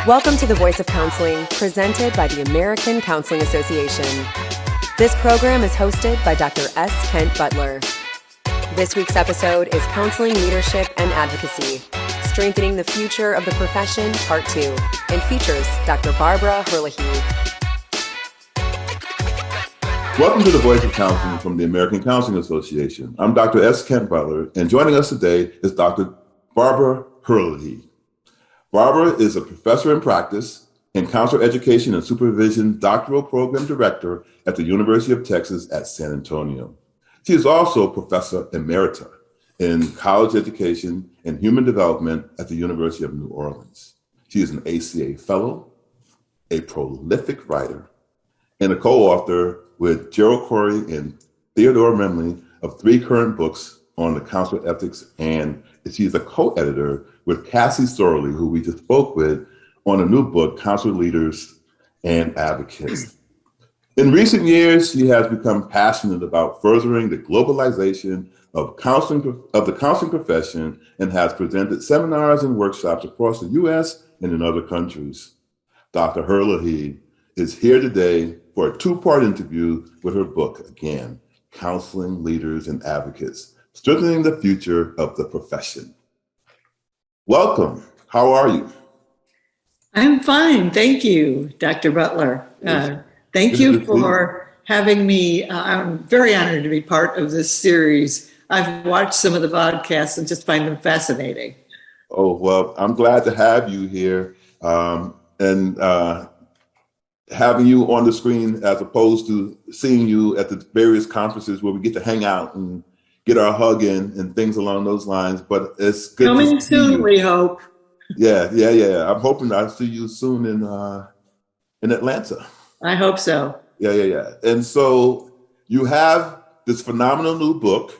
Welcome to The Voice of Counseling, presented by the American Counseling Association. This program is hosted by Dr. S. Kent Butler. This week's episode is Counseling Leadership and Advocacy, Strengthening the Future of the Profession, Part 2, and features Dr. Barbara Herlihy. Welcome to The Voice of Counseling from the American Counseling Association. I'm Dr. S. Kent Butler, and joining us today is Dr. Barbara Herlihy. Barbara is a professor in practice and counselor education and supervision doctoral program director at the University of Texas at San Antonio. She is also professor emerita in college education and human development at the University of New Orleans. She is an ACA fellow, a prolific writer, and a co-author with Gerald Corey and Theodore Memley of 3 current books on the counselor ethics, and she is a co-editor with Cassie Storlie, who we just spoke with, on a new book, Counselor Leaders and Advocacy. In recent years, she has become passionate about furthering the globalization of the counseling profession and has presented seminars and workshops across the U.S. and in other countries. Dr. Herlihy is here today for a 2-part interview with her book, again, Counseling Leaders and Advocates, Strengthening the Future of the Profession. Welcome. How are you? I'm fine. Thank you, Dr. Butler. Thank you for having me. I'm very honored to be part of this series. I've watched some of the Vodcasts and just find them fascinating. Oh, well, I'm glad to have you here and having you on the screen as opposed to seeing you at the various conferences where we get to hang out and get our hug in and things along those lines. But it's good coming to see soon, you. We hope. Yeah. I'm hoping I'll see you soon in Atlanta. I hope so. Yeah. And so you have this phenomenal new book,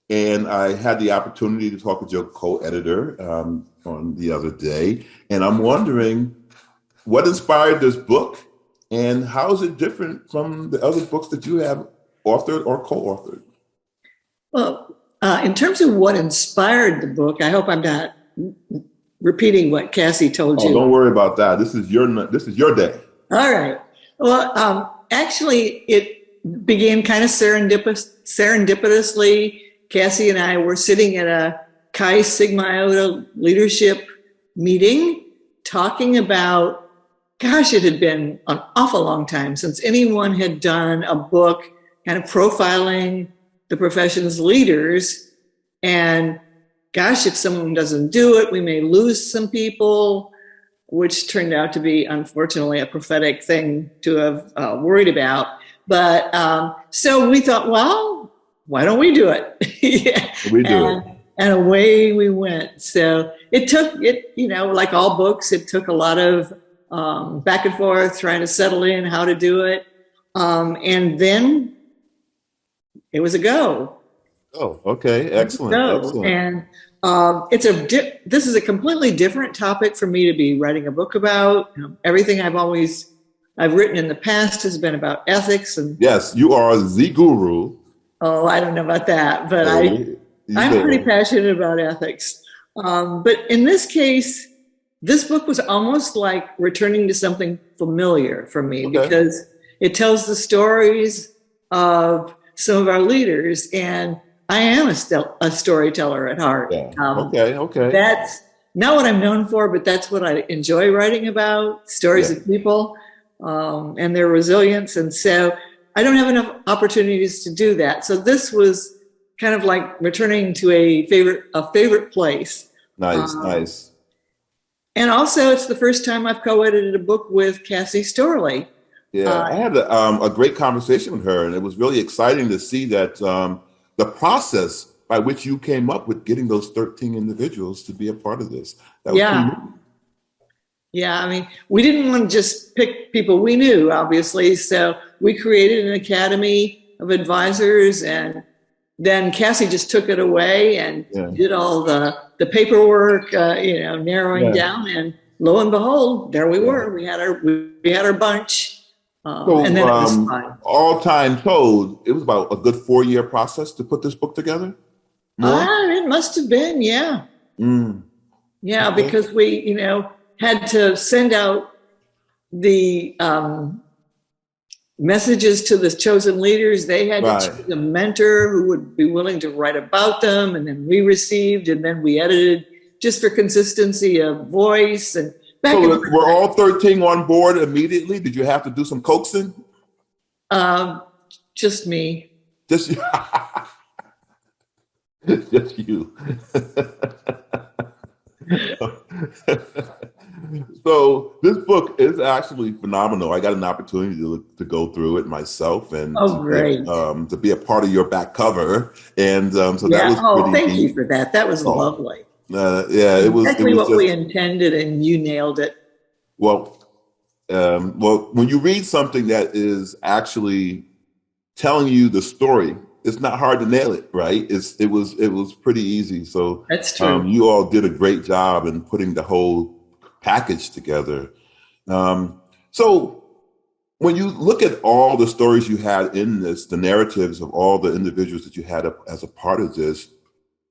and I had the opportunity to talk with your co-editor on the other day, and I'm wondering what inspired this book and how is it different from the other books that you have authored or co-authored? Well, in terms of what inspired the book, I hope I'm not repeating what Cassie told you. Don't worry about that. This is your day. All right. Well, actually, it began kind of serendipitously. Cassie and I were sitting at a Chi Sigma Iota leadership meeting talking about, gosh, it had been an awful long time since anyone had done a book kind of profiling the profession's leaders. And gosh, if someone doesn't do it, we may lose some people, which turned out to be, unfortunately, a prophetic thing to have worried about. But so we thought, well, why don't we do it? And away we went. So it took, like all books, it took a lot of back and forth, trying to settle in how to do it. And then it was a go. Oh, okay. Excellent. And this is a completely different topic for me to be writing a book about. Everything I've written in the past has been about ethics. And yes, you are the guru. Oh, I don't know about that, but I'm pretty passionate about ethics. But in this case, this book was almost like returning to something familiar for me because it tells the stories of some of our leaders, and I am a storyteller at heart. Yeah. Okay. That's not what I'm known for, but that's what I enjoy writing about, stories of people and their resilience. And so I don't have enough opportunities to do that. So this was kind of like returning to a favorite place. Nice. And also, it's the first time I've co-edited a book with Cassie Storlie. Yeah, I had a great conversation with her, and it was really exciting to see that the process by which you came up with getting those 13 individuals to be a part of this. That was Yeah, I mean, we didn't want to just pick people we knew, obviously, so we created an academy of advisors, and then Cassie just took it away and did all the paperwork, narrowing down, and lo and behold, there we were. We had our bunch. And then it was fine. All time told, it was about a good 4-year process to put this book together? It must have been, yeah. Yeah, because we, had to send out the messages to the chosen leaders. They had to choose a mentor who would be willing to write about them, and then we received, and then we edited just for consistency of voice and back. So were all 13 on board immediately? Did you have to do some coaxing? Just me. Just you. Just you. So this book is actually phenomenal. I got an opportunity to go through it myself and to be a part of your back cover. And that was pretty thank you for that. That was lovely. It was exactly what we intended, and you nailed it. Well, when you read something that is actually telling you the story, it's not hard to nail it, right? It was pretty easy. So that's true. You all did a great job in putting the whole package together. So when you look at all the stories you had in this, the narratives of all the individuals that you had as a part of this,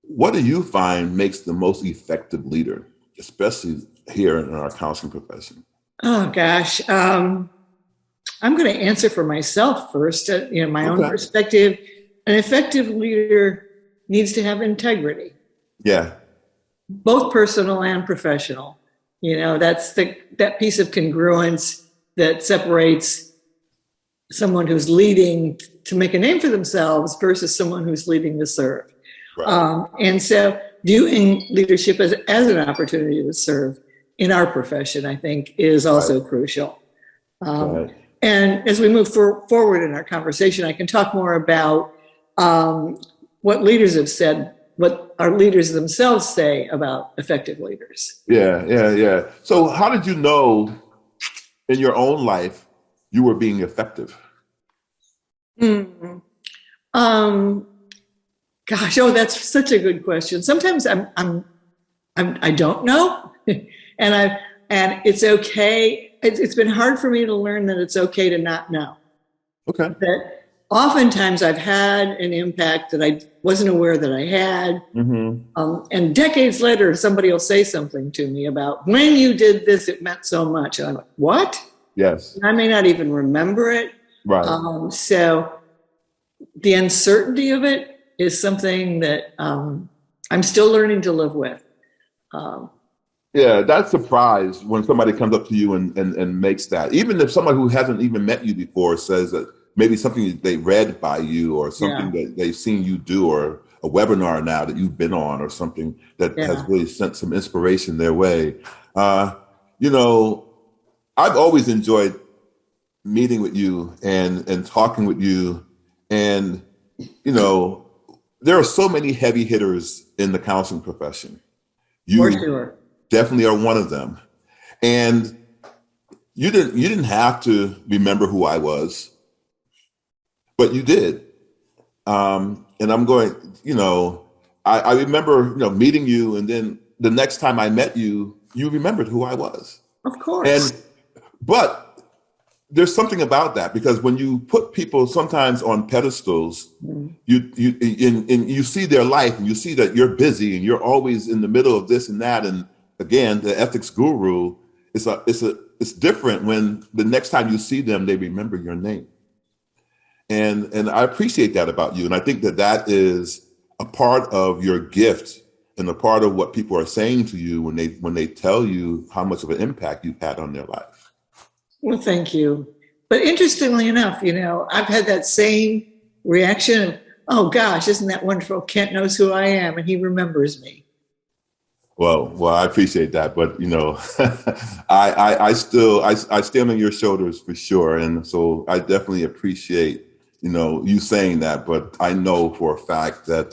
what do you find makes the most effective leader, especially here in our counseling profession? Oh gosh, I'm going to answer for myself first. My own perspective. An effective leader needs to have integrity. Yeah. Both personal and professional. That's that piece of congruence that separates someone who's leading to make a name for themselves versus someone who's leading to serve. Right. And so viewing leadership as an opportunity to serve in our profession, I think, is also crucial. And as we move forward in our conversation, I can talk more about what leaders have said, what our leaders themselves say about effective leaders. Yeah. So how did you know in your own life you were being effective? Gosh, that's such a good question. Sometimes I don't know, and it's okay. It's been hard for me to learn that it's okay to not know. Okay. That oftentimes I've had an impact that I wasn't aware that I had. Mm-hmm. And decades later, somebody will say something to me about, when you did this, it meant so much. And I'm like, what? Yes. And I may not even remember it. Right. So the uncertainty of it is something that I'm still learning to live with. That surprise when somebody comes up to you and makes that, even if someone who hasn't even met you before says that maybe something they read by you or something that they've seen you do, or a webinar now that you've been on, or something that has really sent some inspiration their way. I've always enjoyed meeting with you and talking with you. And, there are so many heavy hitters in the counseling profession. You For sure. Definitely are one of them. And you didn't have to remember who I was, but you did. And I'm going, I remember, meeting you, and then the next time I met you, you remembered who I was. Of course. But there's something about that, because when you put people sometimes on pedestals, you see their life, and you see that you're busy and you're always in the middle of this and that. And again, the ethics guru, it's different when the next time you see them, they remember your name. And I appreciate that about you. And I think that is a part of your gift and a part of what people are saying to you when they tell you how much of an impact you've had on their life. Well, thank you. But interestingly enough, I've had that same reaction. Oh gosh, isn't that wonderful? Kent knows who I am and he remembers me. Well, I appreciate that, but I stand on your shoulders for sure, and so I definitely appreciate you saying that. But I know for a fact that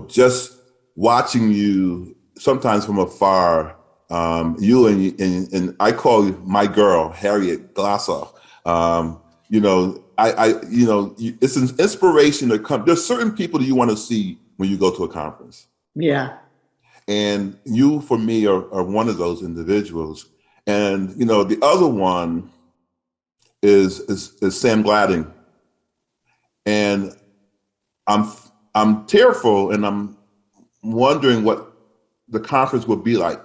just watching you sometimes from afar, you and I call you my girl, Harriet Glossoff. It's an inspiration to come. There's certain people that you want to see when you go to a conference. Yeah. And you, for me, are one of those individuals. And, the other one is Sam Gladding. And I'm tearful, and I'm wondering what the conference will be like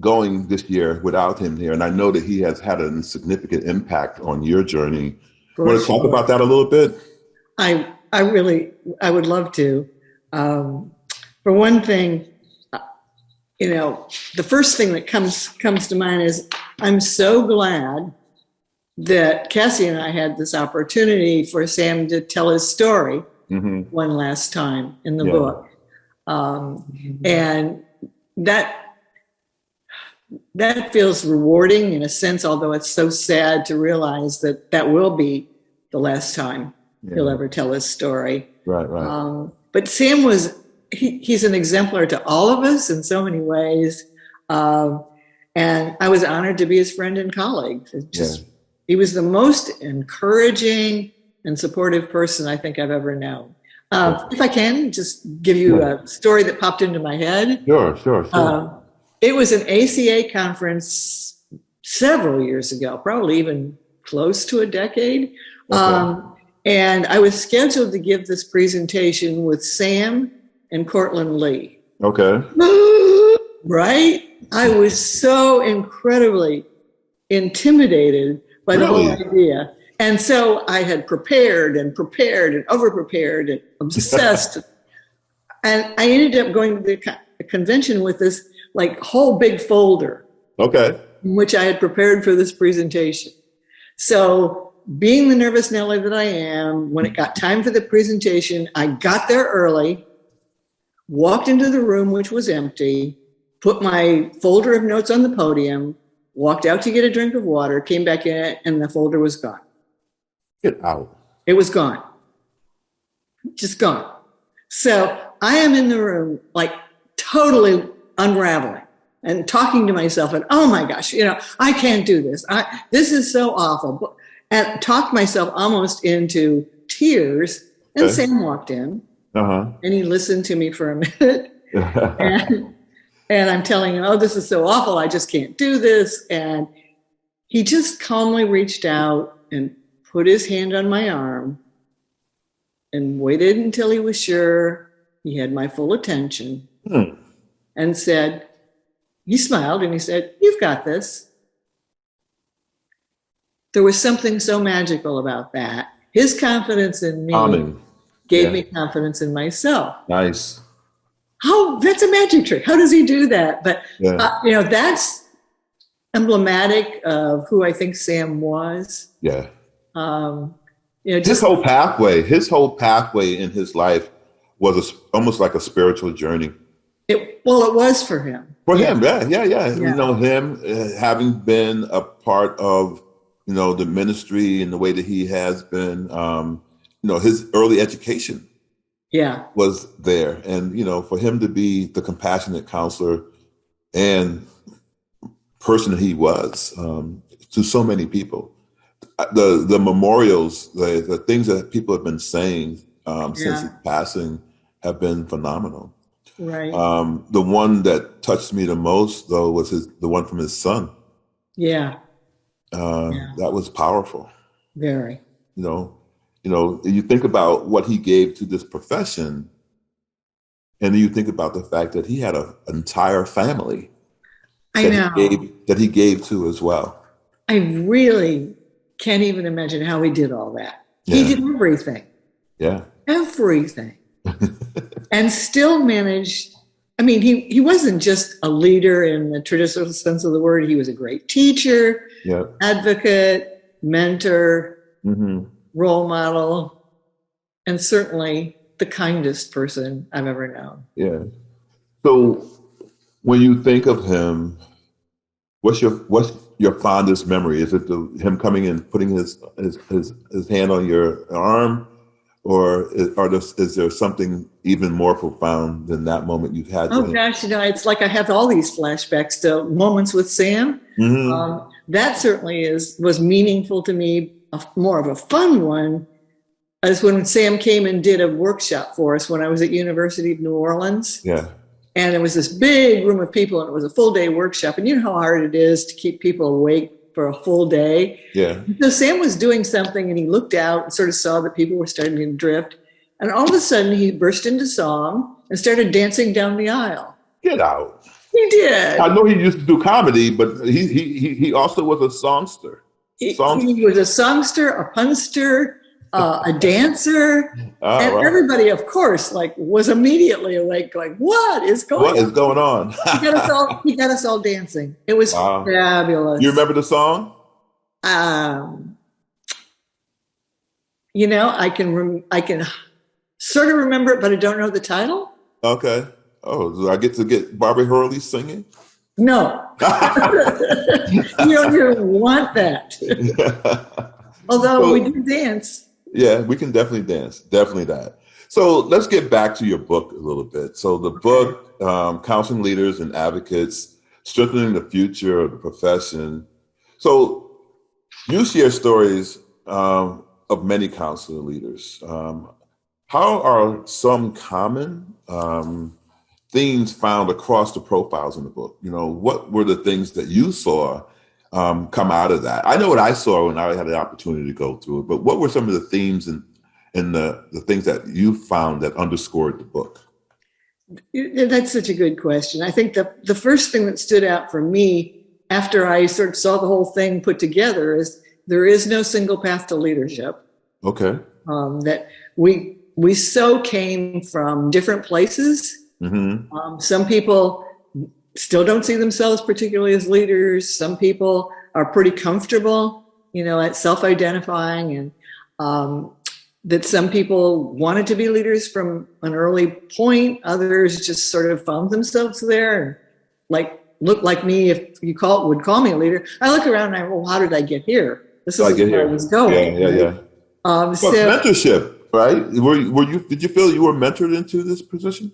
going this year without him here, and I know that he has had a significant impact on your journey. Want to talk about that a little bit? I would love to. For one thing, the first thing that comes to mind is I'm so glad that Cassie and I had this opportunity for Sam to tell his story one last time in the book. And that feels rewarding in a sense, although it's so sad to realize that will be the last time he'll ever tell his story. Right. But Sam he's an exemplar to all of us in so many ways. And I was honored to be his friend and colleague. He was the most encouraging and supportive person I think I've ever known. If I can just give you a story that popped into my head. Sure. It was an ACA conference several years ago, probably even close to a decade. And I was scheduled to give this presentation with Sam and Cortland Lee. Okay. Right? I was so incredibly intimidated by the whole idea. And so I had prepared and over-prepared and obsessed. And I ended up going to the convention with this whole big folder. Okay. In which I had prepared for this presentation. So being the nervous Nelly that I am, when it got time for the presentation, I got there early, walked into the room, which was empty, put my folder of notes on the podium, walked out to get a drink of water, came back in, and the folder was gone. Get out. It was gone. Just gone. So I am in the room, totally unraveling and talking to myself and, oh my gosh, I can't do this. This is so awful. And talked myself almost into tears. And Sam walked in and he listened to me for a minute. and I'm telling him, oh, this is so awful. I just can't do this. And he just calmly reached out and put his hand on my arm and waited until he was sure he had my full attention and said, he smiled and he said, you've got this. There was something so magical about that. His confidence in me gave me confidence in myself. Nice. That's a magic trick. How does he do that? But, that's emblematic of who I think Sam was. Yeah. His whole pathway in his life was almost like a spiritual journey. It was for him. For him, yeah. Him having been a part of, the ministry and the way that he has been, his early education was there. And, for him to be the compassionate counselor and person he was to so many people. The memorials, the things that people have been saying since his passing have been phenomenal. Right. The one that touched me the most, though, was the one from his son. Yeah. That was powerful. Very. You think about what he gave to this profession, and then you think about the fact that he had an entire family. That he gave to as well. I really can't even imagine how he did all that. Yeah. He did everything. Yeah. Everything. And still managed. I mean, he wasn't just a leader in the traditional sense of the word. He was a great teacher, advocate, mentor, role model, and certainly the kindest person I've ever known. Yeah. So when you think of him, what's your fondest memory? Is it him coming and putting his hand on your arm? Or is there something even more profound than that moment you've had? Oh gosh, it's like I have all these flashbacks to moments with Sam. That certainly was meaningful to me. More of a fun one is when Sam came and did a workshop for us when I was at University of New Orleans. Yeah. And it was this big room of people, and it was a full day workshop. And you know how hard it is to keep people awake for a full day. Yeah. So Sam was doing something and he looked out and sort of saw that people were starting to drift. And all of a sudden he burst into song and started dancing down the aisle. Get out. He did. I know he used to do comedy, but he also was a songster. He was a songster, a punster, a dancer, and right. everybody, of course, was immediately awake, going, "What is going on?" He got us all dancing. It was fabulous. You remember the song? I can sort of remember it, but I don't know the title. Okay. Oh, do I get to get Barbara Herlihy singing? No. You don't even want that. Although we do dance. Yeah, we can definitely dance. Definitely that. So let's get back to your book a little bit. So the book, Counseling Leaders and Advocates, Strengthening the Future of the Profession. So you share stories of many counseling leaders. How are some common themes found across the profiles in the book? What were the things that you saw come out of that? I know what I saw when I had the opportunity to go through it, but what were some of the themes and the things that you found that underscored the book? That's such a good question. I think the first thing that stood out for me after I sort of saw the whole thing put together is there is no single path to leadership. Okay. That we so came from different places. Mm-hmm. Some people still don't see themselves particularly as leaders. Some people are pretty comfortable, at self-identifying, and that some people wanted to be leaders from an early point. Others just sort of found themselves there, and look like me. If you would call me a leader, I look around and well, how did I get here? This is where I was going. Yeah. Mentorship, right? Did you feel you were mentored into this position?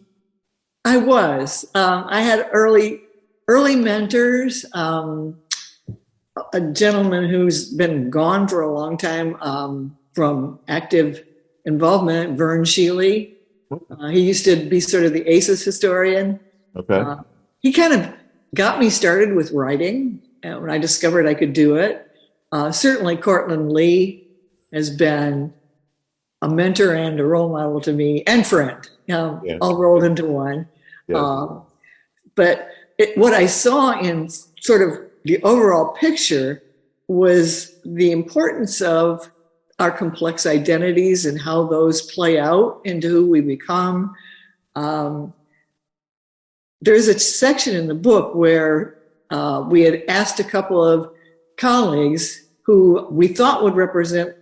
I was. I had early mentors. A gentleman who's been gone for a long time from active involvement, Vern Sheely. He used to be sort of the ACES historian. Okay. He kind of got me started with writing when I discovered I could do it. Certainly, Cortland Lee has been a mentor and a role model to me, and friend, all rolled into one. Yeah. But what I saw in sort of the overall picture was the importance of our complex identities and how those play out into who we become. There's a section in the book where we had asked a couple of colleagues who we thought would represent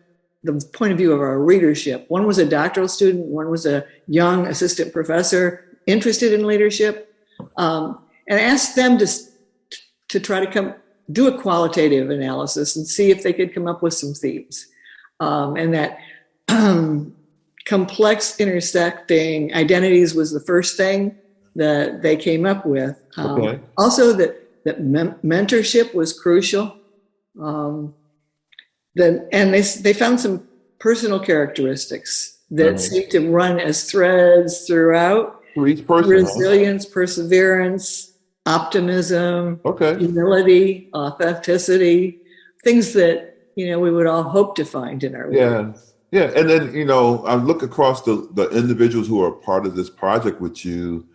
the point of view of our readership. One was a doctoral student, one was a young assistant professor interested in leadership, and asked them to try to do a qualitative analysis and see if they could come up with some themes. And that complex intersecting identities was the first thing that they came up with. Okay. Also that mentorship was crucial. They found some personal characteristics that seem to run as threads throughout. For each person. Resilience, perseverance, optimism, humility, authenticity, things that, we would all hope to find in our life. Yeah. And then, I look across the individuals who are part of this project with you,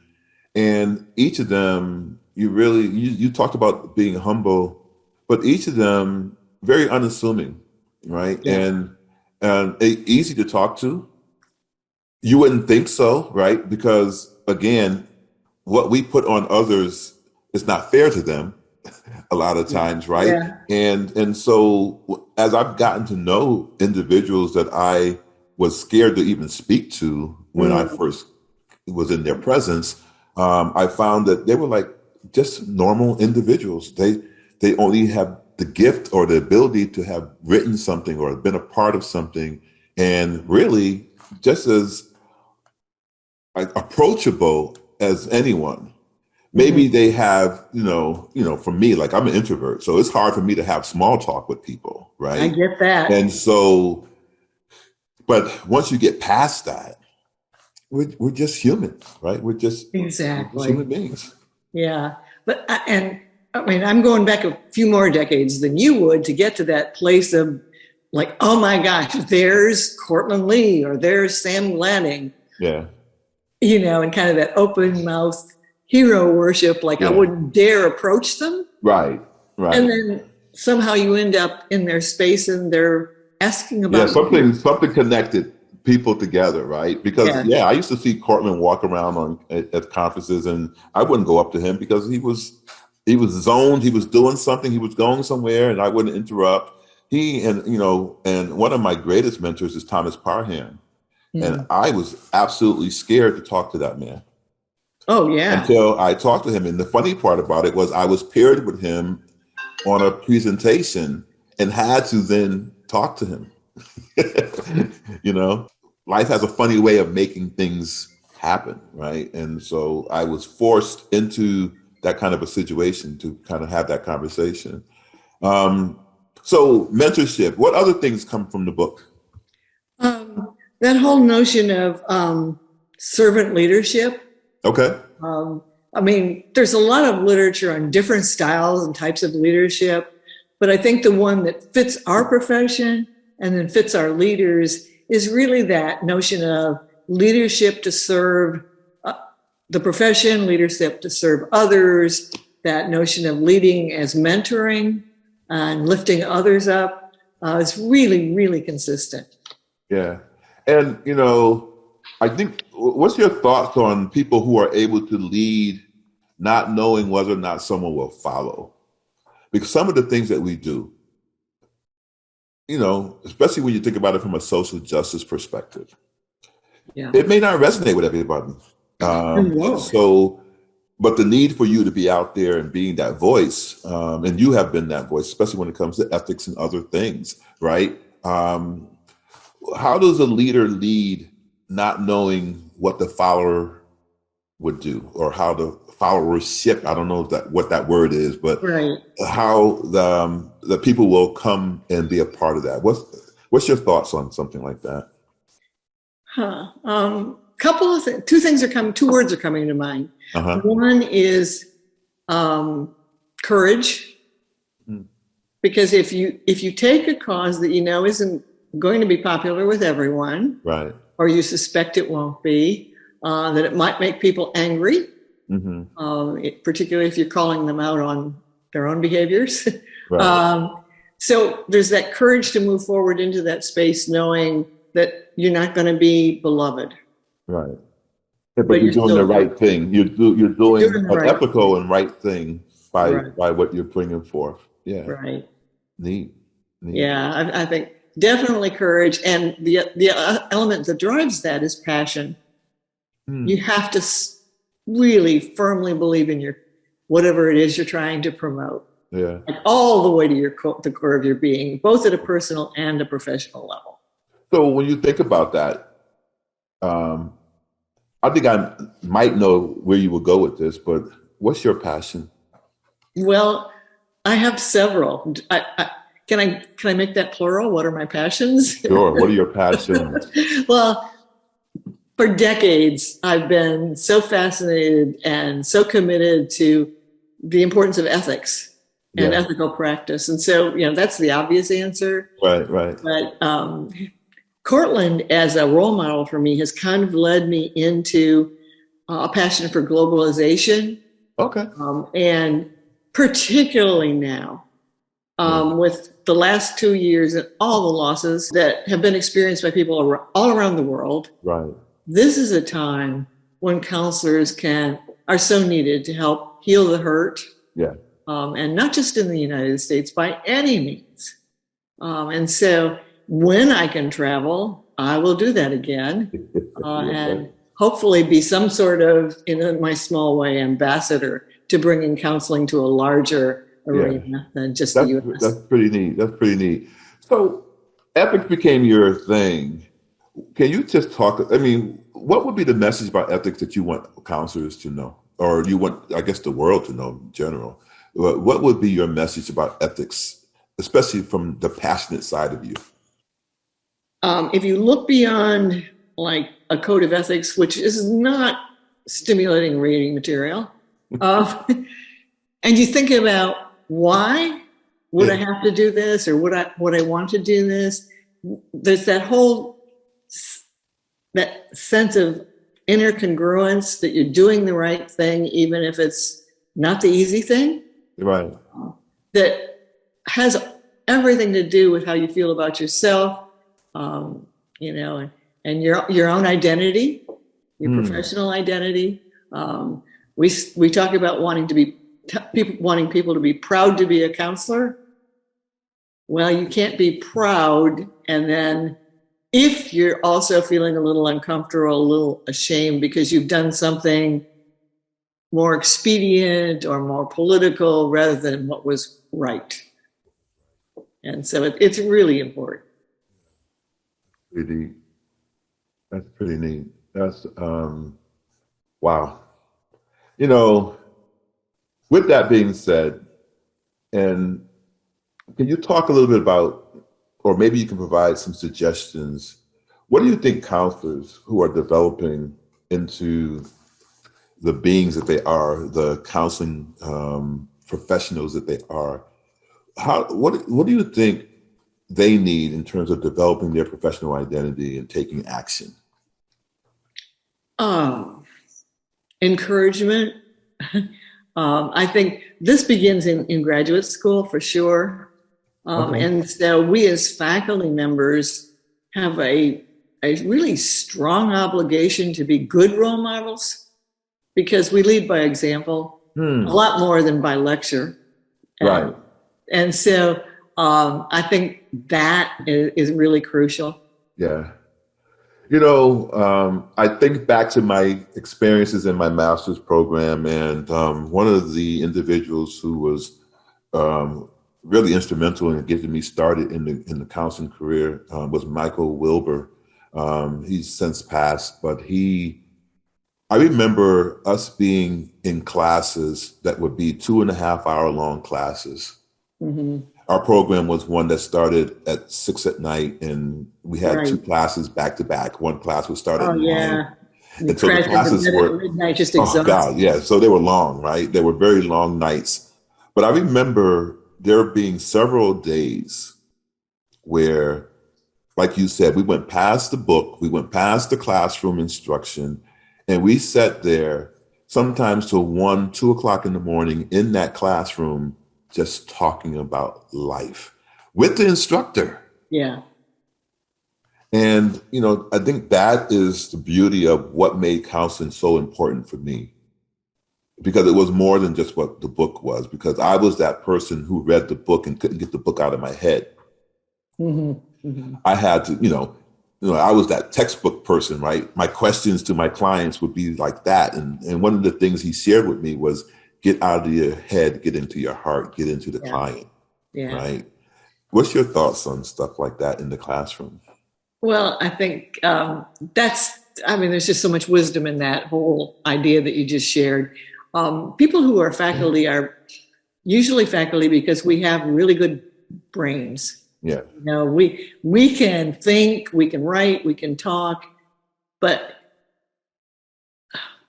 and each of them, you talked about being humble, but each of them very unassuming, right? Yeah. And easy to talk to. You wouldn't think so, right? Because again, what we put on others is not fair to them a lot of times, right? Yeah. And so as I've gotten to know individuals that I was scared to even speak to when I first was in their presence, I found that they were like just normal individuals. They only have the gift or the ability to have written something or been a part of something, and really just as approachable as anyone. Maybe they have, for me, like I'm an introvert, so it's hard for me to have small talk with people, right? I get that. And so, but once you get past that, we're just human, right? We're just human beings. Yeah. But, I'm going back a few more decades than you would to get to that place of like, oh my gosh, there's Cortland Lee or there's Sam Lanning. Yeah. And kind of that open mouth hero worship, like I wouldn't dare approach them. Right. And then somehow you end up in their space and they're asking about something connected people together, right? Because I used to see Cortland walk around at conferences, and I wouldn't go up to him because he was zoned, he was doing something, he was going somewhere, and I wouldn't interrupt. And one of my greatest mentors is Thomas Parham. And I was absolutely scared to talk to that man. Oh, yeah. Until I talked to him. And the funny part about it was I was paired with him on a presentation and had to then talk to him. Life has a funny way of making things happen, right? And so I was forced into that kind of a situation to kind of have that conversation. So mentorship, what other things come from the book? That whole notion of servant leadership. Okay. There's a lot of literature on different styles and types of leadership, but I think the one that fits our profession and then fits our leaders is really that notion of leadership to serve the profession, leadership to serve others, that notion of leading as mentoring and lifting others up is really, really consistent. Yeah. And, I think, what's your thoughts on people who are able to lead not knowing whether or not someone will follow? Because some of the things that we do, especially when you think about it from a social justice perspective, it may not resonate with everybody. But the need for you to be out there and being that voice, and you have been that voice, especially when it comes to ethics and other things, right? How does a leader lead not knowing what the follower would do, or how the followership, I don't know what that word is, but how the people will come and be a part of that? What's your thoughts on something like that? Couple of things. Two words are coming to mind. One is courage, because if you take a cause that isn't going to be popular with everyone, right, or you suspect it won't be, that it might make people angry, particularly if you're calling them out on their own behaviors. Right. So there's that courage to move forward into that space, knowing that you're not going to be beloved. Right. But you're doing the right thing. You're doing an ethical and right thing by what you're bringing forth. Yeah. Right. Neat. Yeah, I think definitely courage. And the element that drives that is passion. You have to really firmly believe in whatever it is you're trying to promote. Yeah. Like all the way to the core of your being, both at a personal and a professional level. So when you think about that, I think I might know where you would go with this, but what's your passion? Well, I have several. Can I make that plural? What are my passions? Sure. What are your passions? Well, for decades, I've been so fascinated and so committed to the importance of ethics and ethical practice. And so, that's the obvious answer. Right. But Cortland, as a role model for me, has kind of led me into a passion for globalization. Okay. And particularly now, with the last 2 years and all the losses that have been experienced by people all around the world. Right. This is a time when counselors are so needed to help heal the hurt. Yeah. And not just in the United States, by any means. And so when I can travel, I will do that again, and hopefully be some sort of, in my small way, ambassador to bringing counseling to a larger arena than just the U.S. That's pretty neat. So ethics became your thing. Can you just talk, what would be the message about ethics that you want counselors to know, or you want, I guess, the world to know in general? What would be your message about ethics, especially from the passionate side of you? If you look beyond like a code of ethics, which is not stimulating reading material, and you think about why would I have to do this, or would I want to do this? There's that sense of inner congruence that you're doing the right thing, even if it's not the easy thing. Right. That has everything to do with how you feel about yourself, you know, and your own identity, your professional identity. We talk about wanting people to be proud to be a counselor. Well, you can't be proud, and then if you're also feeling a little uncomfortable, a little ashamed because you've done something more expedient or more political rather than what was right. And so it's really important. Pretty, that's pretty neat. That's, wow. You know, with that being said, and can you talk a little bit about, or maybe you can provide some suggestions, what do you think counselors who are developing into the beings that they are, the counseling professionals that they are, what do you think they need in terms of developing their professional identity and taking action? Encouragement. I think this begins in graduate school for sure. Okay. And so we as faculty members have a really strong obligation to be good role models because we lead by example a lot more than by lecture. Right. And so I think that is really crucial. Yeah. You know, I think back to my experiences in my master's program, and one of the individuals who was really instrumental in getting me started in the counseling career was Michael Wilbur. He's since passed, but I remember us being in classes that would be 2.5 hour long classes. Mm-hmm. Our program was one that started at 6 p.m, and we had 2 classes back to back. One class would start at 9. And so the classes were midnight, just exhausted. Oh God, yeah. So they were long, right? They were very long nights. But I remember there being several days where, like you said, we went past the book, we went past the classroom instruction, and we sat there sometimes till 1, 2 o'clock in the morning in that classroom, just talking about life with the instructor. Yeah. And, you know, I think that is the beauty of what made counseling so important for me, because it was more than just what the book was, because I was that person who read the book and couldn't get the book out of my head. Mm-hmm. Mm-hmm. I had to, you know, I was that textbook person, right? My questions to my clients would be like that. And one of the things he shared with me was, get out of your head, get into your heart, get into the client, right? What's your thoughts on stuff like that in the classroom? Well, I think there's just so much wisdom in that whole idea that you just shared. People who are faculty are usually faculty because we have really good brains. Yeah. You know, we can think, we can write, we can talk, but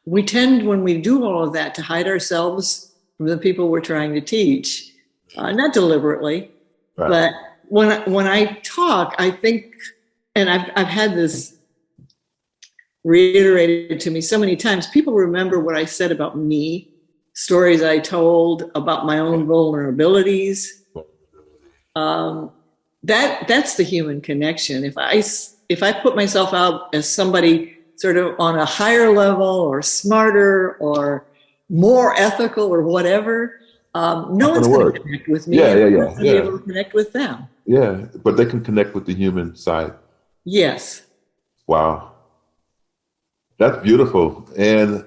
we tend, when we do all of that, to hide ourselves from the people we're trying to teach, not deliberately, but when I talk, I think, and I've had this reiterated to me so many times, people remember what I said about me, stories I told about my own vulnerabilities. That's the human connection. If I put myself out as somebody sort of on a higher level or smarter or more ethical or whatever, no one's going to connect with me. Yeah. Be able to connect with them. Yeah, but they can connect with the human side. Yes. Wow. That's beautiful. And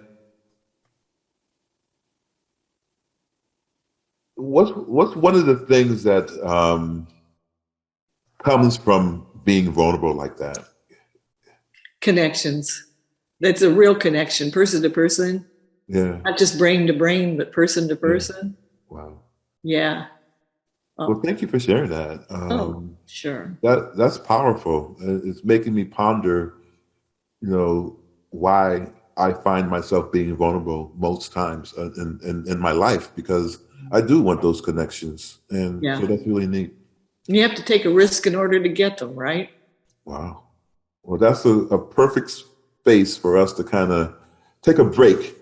what's one of the things that comes from being vulnerable like that? Connections. That's a real connection, person to person. Yeah. Not just brain to brain, but person to person. Yeah. Wow. Yeah. Well, thank you for sharing that. Sure. That's powerful. It's making me ponder, you know, why I find myself being vulnerable most times in my life, because I do want those connections. And so that's really neat. You have to take a risk in order to get them, right? Wow. Well, that's a perfect space for us to kind of take a break.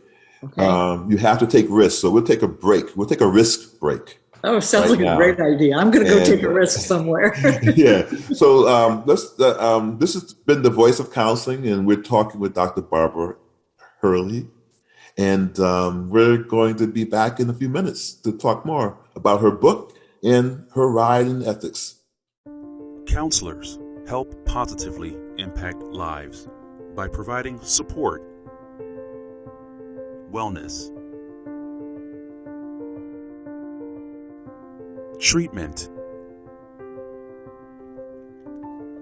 Okay. You have to take risks, so we'll take a break. We'll take a risk break. Oh, sounds right like now. a great idea. I'm going to go And, take a risk somewhere. Yeah. So this has been the Voice of Counseling, and we're talking with Dr. Barbara Herlihy. And we're going to be back in a few minutes to talk more about her book and her ride in ethics. Counselors help positively impact lives by providing support, wellness, treatment.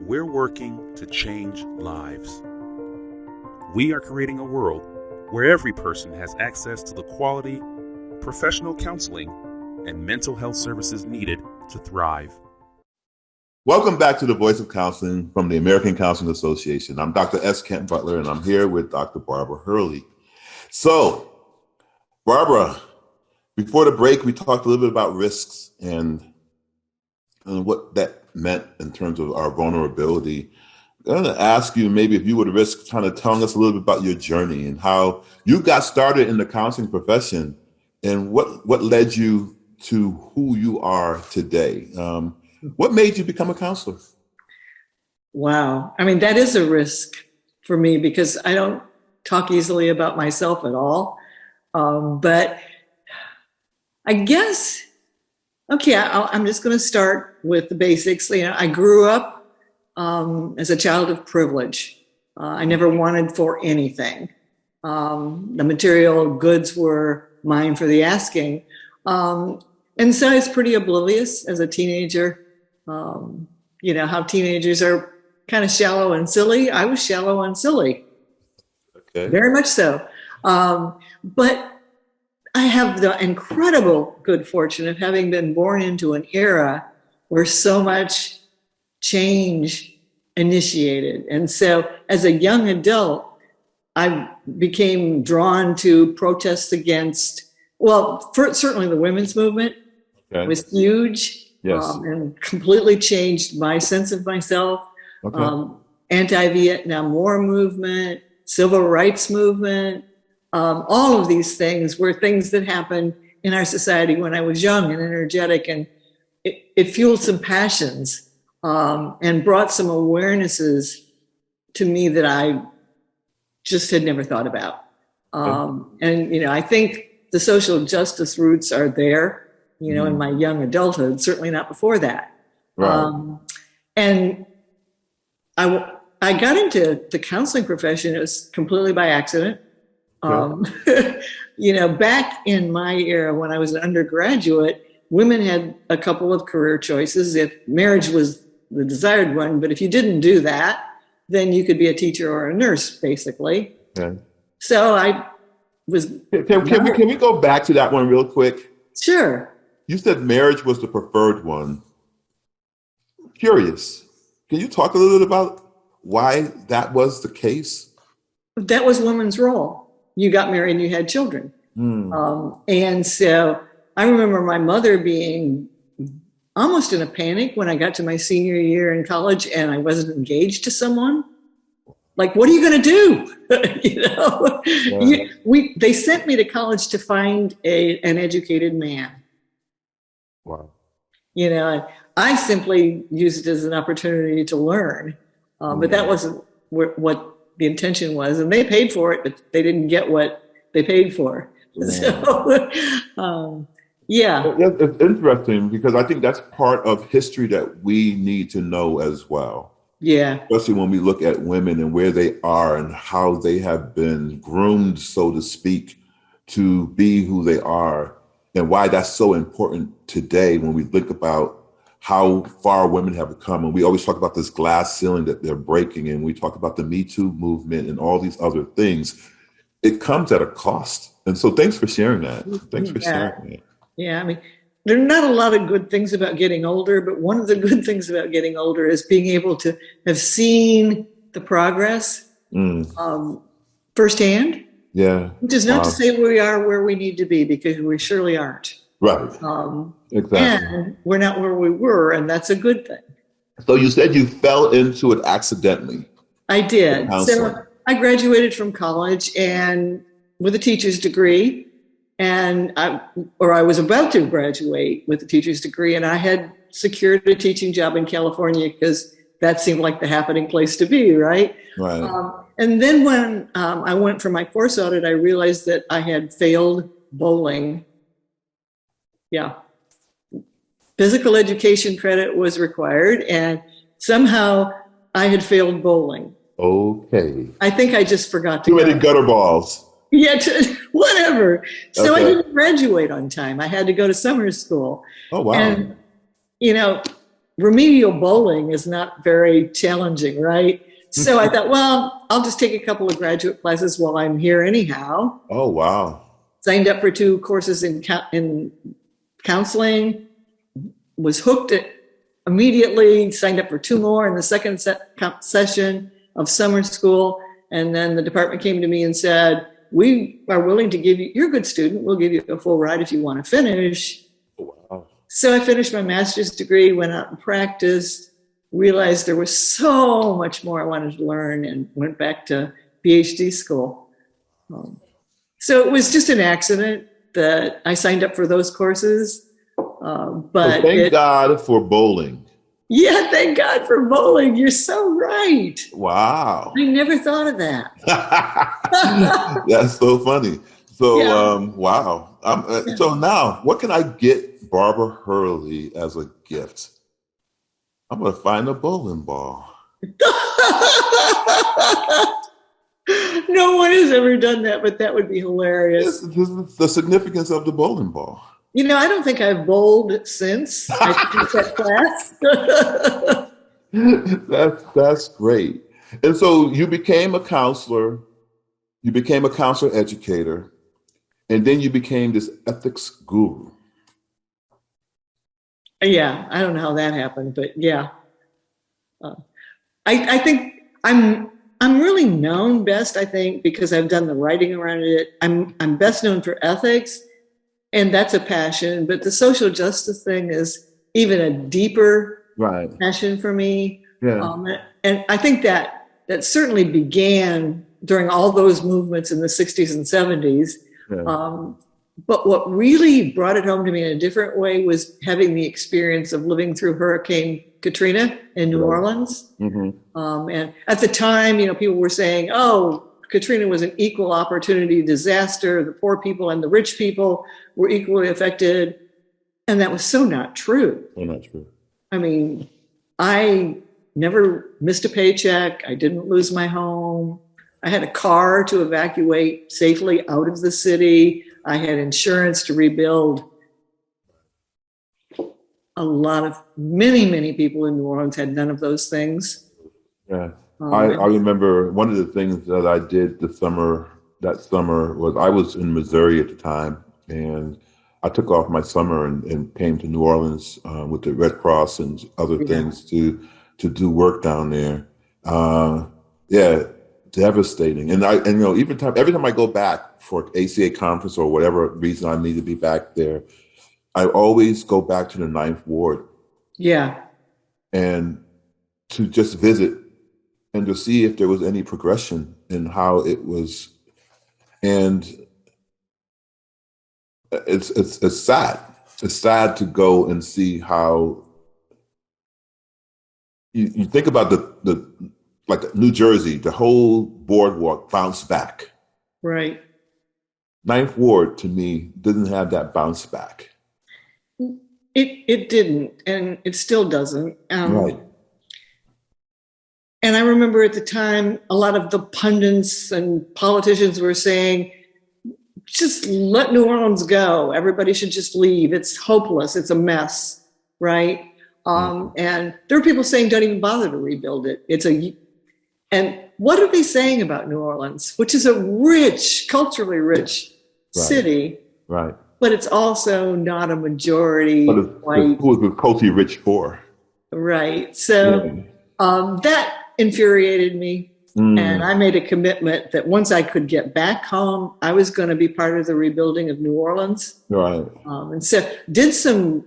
We're working to change lives. We are creating a world where every person has access to the quality, professional counseling, and mental health services needed to thrive. Welcome back to the Voice of Counseling from the American Counseling Association. I'm Dr. S. Kent Butler, and I'm here with Dr. Barbara Herlihy. So, Barbara, before the break, we talked a little bit about risks and what that meant in terms of our vulnerability. I'm going to ask you maybe if you would risk kind of telling us a little bit about your journey and how you got started in the counseling profession and what led you to who you are today. What made you become a counselor? Wow. I mean, that is a risk for me because I don't talk easily about myself at all. But I guess, okay, I'm just going to start with the basics. You know, I grew up as a child of privilege. I never wanted for anything. The material goods were mine for the asking. And so I was pretty oblivious as a teenager. You know, how teenagers are kind of shallow and silly. I was shallow and silly. Okay. Very much so. But I have the incredible good fortune of having been born into an era where so much change initiated. And so as a young adult, I became drawn to protests against, certainly the women's movement was huge. Yes. And completely changed my sense of myself. Okay. Anti-Vietnam War movement, civil rights movement, all of these things were things that happened in our society when I was young and energetic, and it fueled some passions and brought some awarenesses to me that I just had never thought about. And, you know, I think the social justice roots are there, you know, in my young adulthood, certainly not before that. Right. And I got into the counseling profession. It was completely by accident. You know, back in my era when I was an undergraduate, women had a couple of career choices. If marriage was the desired one, but if you didn't do that, then you could be a teacher or a nurse, basically. Okay. So I was. Can we go back to that one real quick? Sure. You said marriage was the preferred one. Curious. Can you talk a little bit about why that was the case? That was women's role. You got married and you had children. And so I remember my mother being almost in a panic when I got to my senior year in college and I wasn't engaged to someone. Like, what are you going to do? You know, they sent me to college to find an educated man. Wow. You know, I simply used it as an opportunity to learn, but that wasn't what the intention was. And they paid for it, but they didn't get what they paid for. So, yeah. It's interesting because I think that's part of history that we need to know as well. Yeah. Especially when we look at women and where they are and how they have been groomed, so to speak, to be who they are, and why that's so important today when we think about how far women have come. And we always talk about this glass ceiling that they're breaking, and we talk about the Me Too movement and all these other things. It comes at a cost. And so thanks for sharing that. Thanks for sharing that. Yeah, I mean, there are not a lot of good things about getting older, but one of the good things about getting older is being able to have seen the progress firsthand. Yeah. Which is not to say we are where we need to be, because we surely aren't. Right. Exactly. And we're not where we were, and that's a good thing. So you said you fell into it accidentally. I did. So I graduated from college and with a teacher's degree, and I was about to graduate with a teacher's degree, and I had secured a teaching job in California because that seemed like the happening place to be, right? Right. And then when I went for my course audit, I realized that I had failed bowling. Yeah. Physical education credit was required, and somehow I had failed bowling. Okay. I think I just forgot to Too many go. gutter balls. Yeah, whatever. So Okay. I didn't graduate on time. I had to go to summer school. Oh, wow. And, remedial bowling is not very challenging, right? So I thought, well, I'll just take a couple of graduate classes while I'm here anyhow. Oh, wow. Signed up for 2 courses in counseling, was hooked immediately, signed up for 2 more in the second session of summer school. And then the department came to me and said, we are willing to give you, you're a good student, we'll give you a full ride if you want to finish. Wow. So I finished my master's degree, went out and practiced, realized there was so much more I wanted to learn, and went back to PhD school. So it was just an accident that I signed up for those courses. But thank God for bowling. Yeah, thank God for bowling. You're so right. Wow. I never thought of that. That's so funny. So, Yeah. wow. So now, what can I get Barbara Herlihy as a gift? I'm going to find a bowling ball. No one has ever done that, but that would be hilarious. This is the significance of the bowling ball. I don't think I've bowled since I took that class. That's great. And so you became a counselor, educator, and then you became this ethics guru. Yeah, I don't know how that happened, but yeah. I think I'm really known best, I think, because I've done the writing around it. I'm best known for ethics, and that's a passion, but the social justice thing is even a deeper passion for me. Yeah. And I think that certainly began during all those movements in the 60s and 70s. Yeah. But what really brought it home to me in a different way was having the experience of living through Hurricane Katrina in New Orleans. Mm-hmm. And at the time, people were saying, oh, Katrina was an equal opportunity disaster. The poor people and the rich people were equally affected. And that was so not true. Oh, not true. I mean, I never missed a paycheck. I didn't lose my home. I had a car to evacuate safely out of the city. I had insurance to rebuild. Many people in New Orleans had none of those things. Yeah. I remember one of the things that I did that summer was I was in Missouri at the time, and I took off my summer and came to New Orleans with the Red Cross and other things to do work down there. Devastating. And every time I go back for ACA conference or whatever reason I need to be back there, I always go back to the 9th Ward. Yeah. And to just visit and to see if there was any progression in how it was. And it's sad. It's sad to go and see how you think about the like New Jersey, the whole boardwalk bounced back. Right. 9th Ward, to me, didn't have that bounce back. It didn't, and it still doesn't. Right. And I remember at the time, a lot of the pundits and politicians were saying, just let New Orleans go. Everybody should just leave. It's hopeless. It's a mess, right? And there are people saying, don't even bother to rebuild it. And what are they saying about New Orleans, which is a culturally rich city, right? But it's also not a majority white. Who was culturally rich for? Right. So that infuriated me. And I made a commitment that once I could get back home, I was going to be part of the rebuilding of New Orleans. Right. And so did some,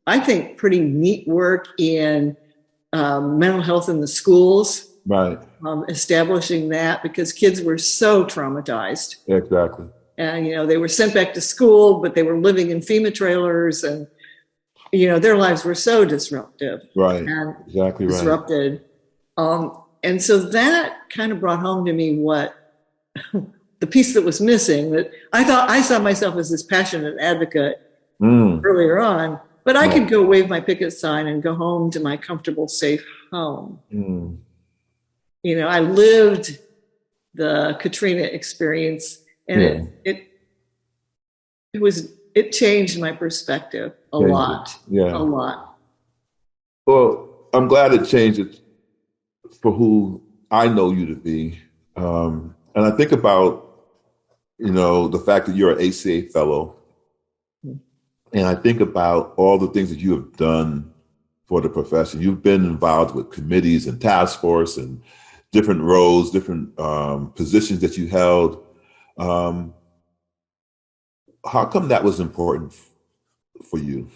I think, pretty neat work in mental health in the schools. Right. Establishing that, because kids were so traumatized. Exactly. And, they were sent back to school, but they were living in FEMA trailers, and, their lives were so disruptive. Right. And Exactly right. disrupted. And so that kind of brought home to me what the piece that was missing, that I saw myself as this passionate advocate earlier on, but I could go wave my picket sign and go home to my comfortable, safe home. I lived the Katrina experience, and it changed my perspective a lot. Yeah. A lot. Well, I'm glad it changed it for who I know you to be. And I think about, the fact that you're an ACA fellow. And I think about all the things that you have done for the profession. You've been involved with committees and task force and different roles, different positions that you held. How come that was important for you?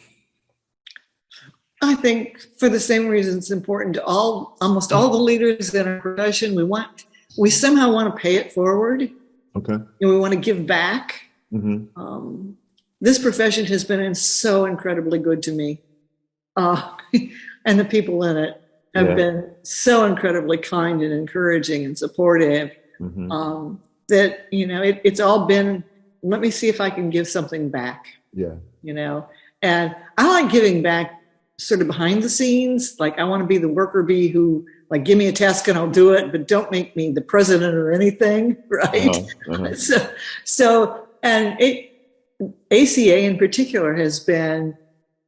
I think for the same reason it's important to almost all the leaders in our profession. We somehow want to pay it forward. Okay. And we want to give back. Mm-hmm. This profession has been so incredibly good to me. And the people in it have been so incredibly kind and encouraging and supportive. Mm-hmm. That, it's all been, let me see if I can give something back. Yeah. And I like giving back sort of behind the scenes. Like, I want to be the worker bee who, like, give me a task and I'll do it, but don't make me the president or anything, right? And ACA in particular has been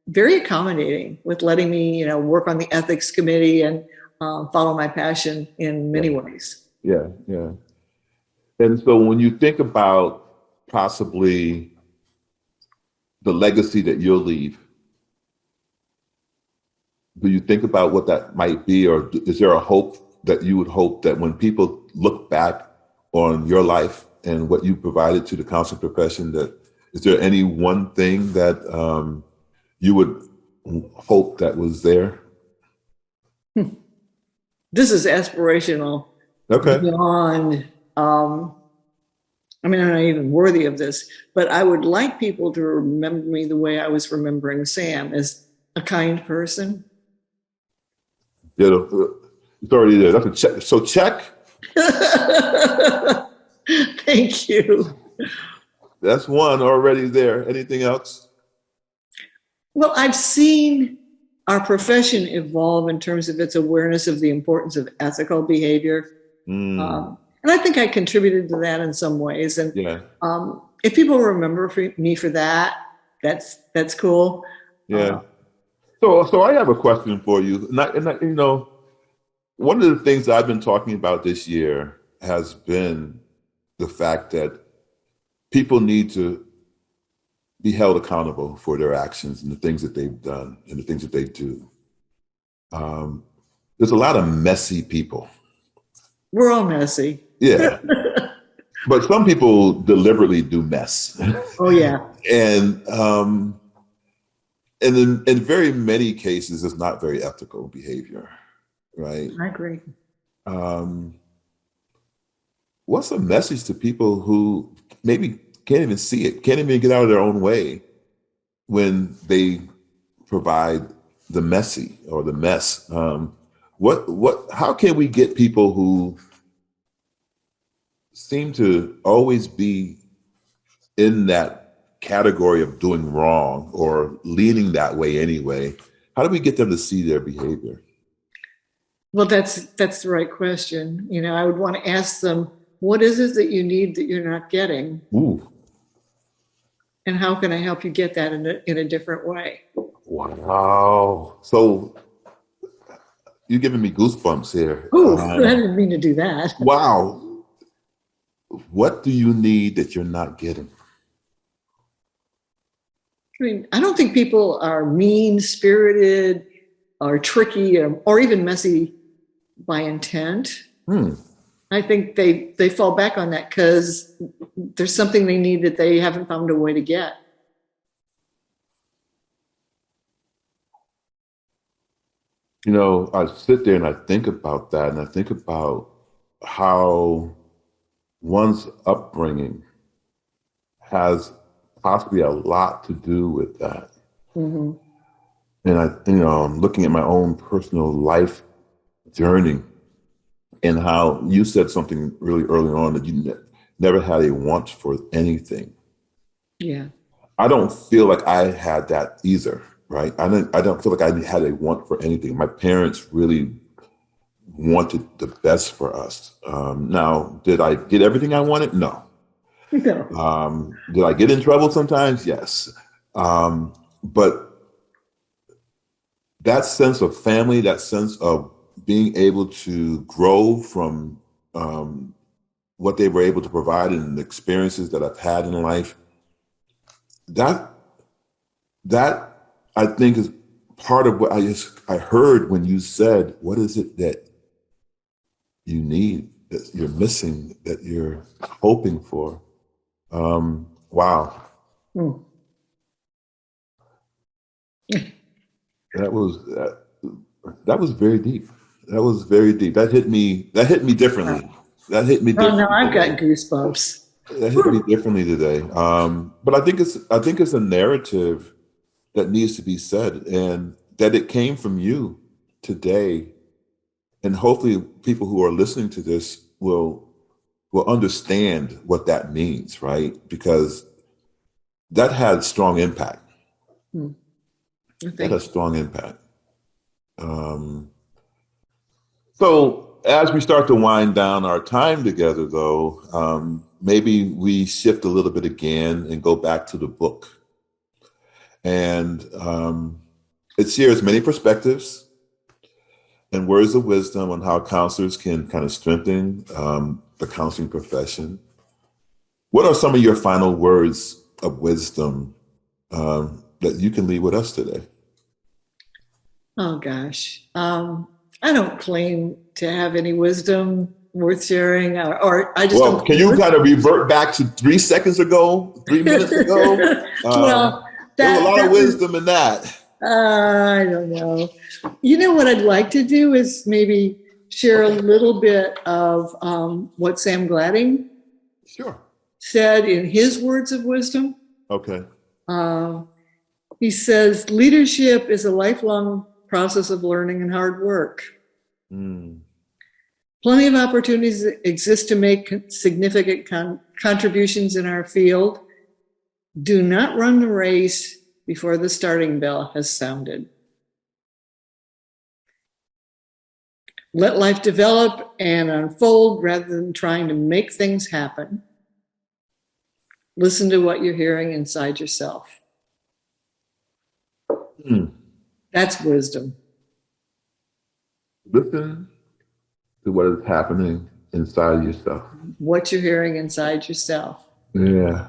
very accommodating with letting me, work on the ethics committee and follow my passion in many ways. Yeah. And so when you think about possibly the legacy that you'll leave, do you think about what that might be, or is there a hope that you would hope that when people look back on your life and what you provided to the counseling profession, that is there any one thing that you would hope that was there? This is aspirational. Okay. Beyond, I'm not even worthy of this, but I would like people to remember me the way I was remembering Sam, as a kind person. Yeah, it's already there. That's a check. So check. Thank you. That's one already there. Anything else? Well, I've seen our profession evolve in terms of its awareness of the importance of ethical behavior. And I think I contributed to that in some ways. And if people remember me for that, that's cool. Yeah. So I have a question for you. One of the things that I've been talking about this year has been the fact that people need to be held accountable for their actions and the things that they've done and the things that they do. There's a lot of messy people. We're all messy. Yeah. But some people deliberately do mess. Oh, yeah. And in very many cases, it's not very ethical behavior, right? I agree. What's a message to people who maybe can't even see it, can't even get out of their own way when they provide the messy or the mess? How can we get people who seem to always be in that category of doing wrong or leaning that way anyway? How do we get them to see their behavior? Well, that's the right question. I would want to ask them, what is it that you need that you're not getting? Ooh. And how can I help you get that in a different way? Wow. So you're giving me goosebumps here. Ooh, I didn't mean to do that. Wow. What do you need that you're not getting? I don't think people are mean-spirited or tricky or even messy by intent. I think they fall back on that because there's something they need that they haven't found a way to get. I sit there and I think about that, and I think about how one's upbringing has possibly a lot to do with that. Mm-hmm. And I'm looking at my own personal life journey and how you said something really early on that you never had a want for anything. Yeah. I don't feel like I had that either, right? I don't feel like I had a want for anything. My parents really wanted the best for us. Now, did I get everything I wanted? No. No. Did I get in trouble sometimes? Yes. But that sense of family, that sense of being able to grow from what they were able to provide and the experiences that I've had in life, that I think is part of what I heard when you said, what is it that you need, that you're missing, that you're hoping for? Wow. Mm. That was very deep. That was very deep. That hit me differently. That hit me Oh, differently. no, I've got goosebumps. That hit me differently today. But I think it's a narrative that needs to be said, and that it came from you today. And hopefully people who are listening to this will understand what that means, right? Because that had strong impact. That has strong impact. So as we start to wind down our time together, though, maybe we shift a little bit again and go back to the book. And it shares many perspectives and words of wisdom on how counselors can kind of strengthen the counseling profession. What are some of your final words of wisdom that you can leave with us today? Oh, gosh. I don't claim to have any wisdom worth sharing, or I just don't. Can you kind of revert back to 3 seconds ago, 3 minutes ago? Well, there's a lot of wisdom in that. I don't know. You know what I'd like to do is maybe share a little bit of what Sam Gladding said in his words of wisdom. Okay. He says, leadership is a lifelong process of learning and hard work. Plenty of opportunities exist to make significant contributions in our field. Do not run the race before the starting bell has sounded. Let life develop and unfold rather than trying to make things happen. Listen to what you're hearing inside yourself. That's wisdom. Listen to what is happening inside yourself. What you're hearing inside yourself. Yeah.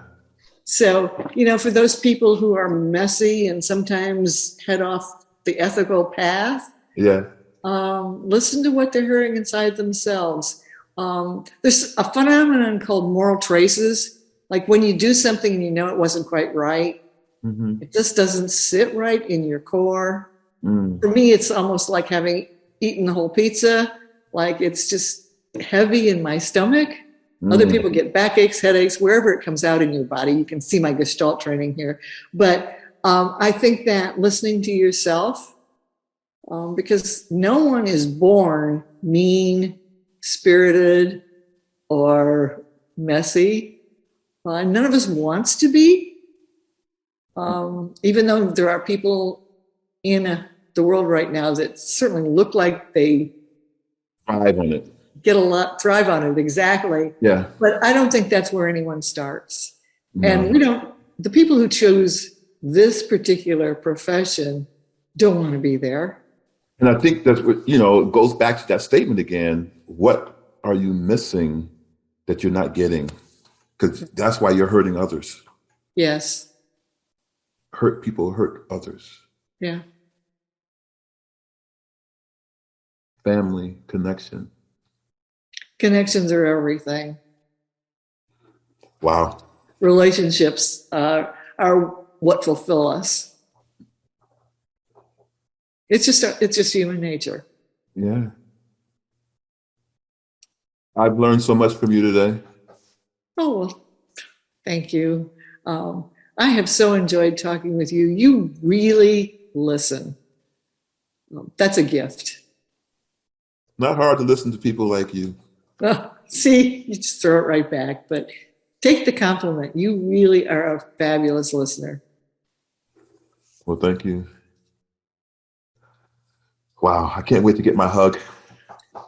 So, for those people who are messy and sometimes head off the ethical path, listen to what they're hearing inside themselves. There's a phenomenon called moral traces. Like when you do something and you know it wasn't quite right, it just doesn't sit right in your core. For me, it's almost like having eaten the whole pizza. Like it's just heavy in my stomach. Other people get backaches, headaches, wherever it comes out in your body. You can see my Gestalt training here. But I think that listening to yourself, because no one is born mean, spirited, or messy. None of us wants to be. Even though there are people in the world right now that certainly look like they thrive on it. Thrive on it, exactly. Yeah. But I don't think that's where anyone starts. No. And the people who choose this particular profession don't want to be there. And I think that's what, it goes back to that statement again. What are you missing that you're not getting? Because that's why you're hurting others. Yes. Hurt people hurt others. Yeah. Family, connection. Connections are everything. Wow. Relationships are what fulfill us. It's just human nature. Yeah. I've learned so much from you today. Oh, well, thank you. I have so enjoyed talking with you. You really listen. That's a gift. Not hard to listen to people like you. Oh, see, you just throw it right back. But take the compliment. You really are a fabulous listener. Well, thank you. Wow, I can't wait to get my hug.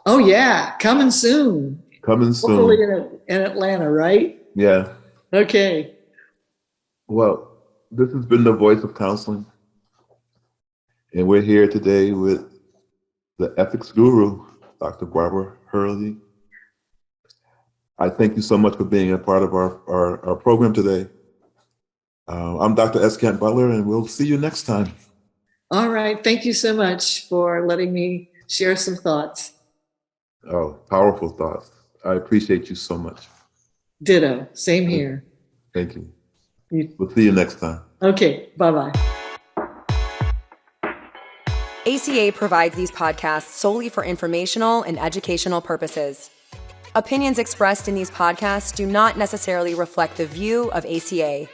Oh, yeah, coming soon. Coming soon. Hopefully in Atlanta, right? Yeah. Okay. Well, this has been the Voice of Counseling. And we're here today with the ethics guru, Dr. Barbara Herlihy. I thank you so much for being a part of our program today. I'm Dr. S. Kent Butler, and we'll see you next time. All right. Thank you so much for letting me share some thoughts. Oh, powerful thoughts. I appreciate you so much. Ditto. Same here. Thank you. We'll see you next time. Okay. Bye-bye. ACA provides these podcasts solely for informational and educational purposes. Opinions expressed in these podcasts do not necessarily reflect the view of ACA.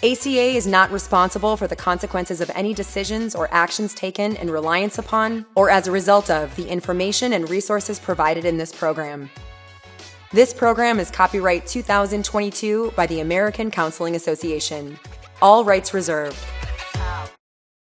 ACA is not responsible for the consequences of any decisions or actions taken in reliance upon or as a result of the information and resources provided in this program. This program is copyright 2022 by the American Counseling Association. All rights reserved.